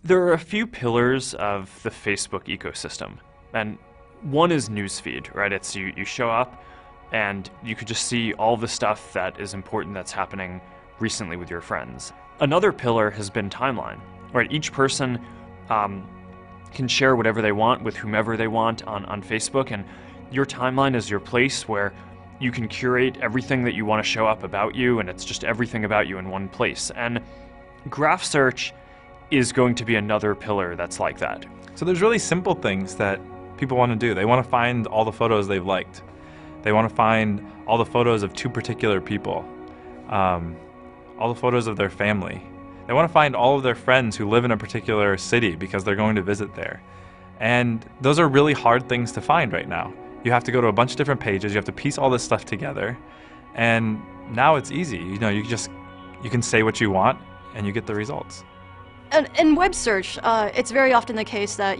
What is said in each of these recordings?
There are a few pillars of the Facebook ecosystem, and one is newsfeed, right? It's you show up and you could just see all the stuff that is important that's happening recently with your friends. Another pillar has been timeline, right? Each person can share whatever they want with whomever they want on Facebook, and your timeline is your place where you can curate everything that you want to show up about you, and it's just everything about you in one place. And graph search is going to be another pillar that's like that. So there's really simple things that people want to do. They want to find all the photos they've liked. They want to find all the photos of two particular people, all the photos of their family. They want to find all of their friends who live in a particular city because they're going to visit there. And those are really hard things to find right now. You have to go to a bunch of different pages, you have to piece all this stuff together, and now it's easy. You can say what you want and you get the results. In web search, it's very often the case that,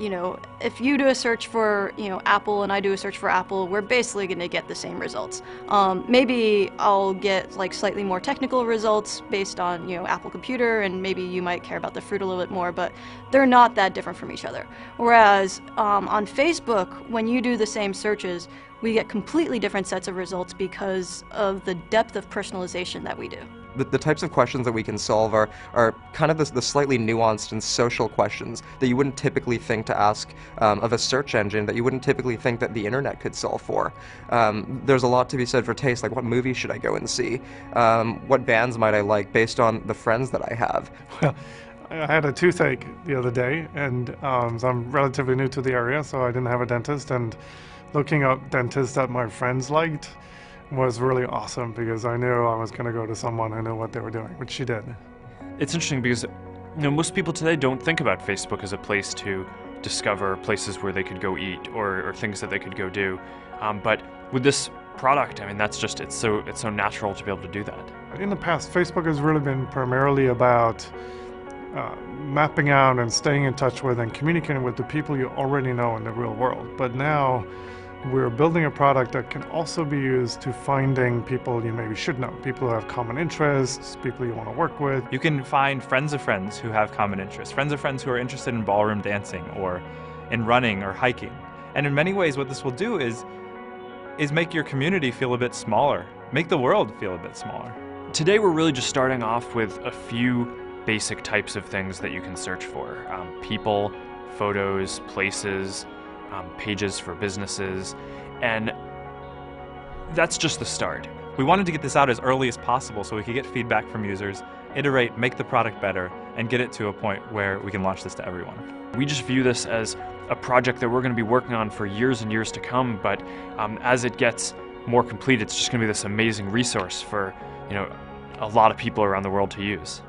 if you do a search for, Apple and I do a search for Apple, we're basically going to get the same results. Maybe I'll get slightly more technical results based on, Apple Computer, and maybe you might care about the fruit a little bit more, but they're not that different from each other. Whereas on Facebook, when you do the same searches, we get completely different sets of results because of the depth of personalization that we do. The types of questions that we can solve are kind of the slightly nuanced and social questions that you wouldn't typically think to ask of a search engine, that you wouldn't typically think that the internet could solve for. There's a lot to be said for taste, like what movie should I go and see? What bands might I like based on the friends that I have? Well, I had a toothache the other day, and so I'm relatively new to the area, so I didn't have a dentist, and looking up dentists that my friends liked was really awesome because I knew I was going to go to someone who knew what they were doing, which she did. It's interesting because most people today don't think about Facebook as a place to discover places where they could go eat or things that they could go do. But with this product, I mean, it's so natural to be able to do that. In the past, Facebook has really been primarily about mapping out and staying in touch with and communicating with the people you already know in the real world. But now we're building a product that can also be used to finding people you maybe should know, people who have common interests, people you want to work with. You can find friends of friends who have common interests, friends of friends who are interested in ballroom dancing or in running or hiking. And in many ways what this will do is make your community feel a bit smaller, make the world feel a bit smaller. Today we're really just starting off with a few basic types of things that you can search for. People, photos, places, pages for businesses, and that's just the start. We wanted to get this out as early as possible so we could get feedback from users, iterate, make the product better, and get it to a point where we can launch this to everyone. We just view this as a project that we're going to be working on for years and years to come, but as it gets more complete, it's just going to be this amazing resource for a lot of people around the world to use.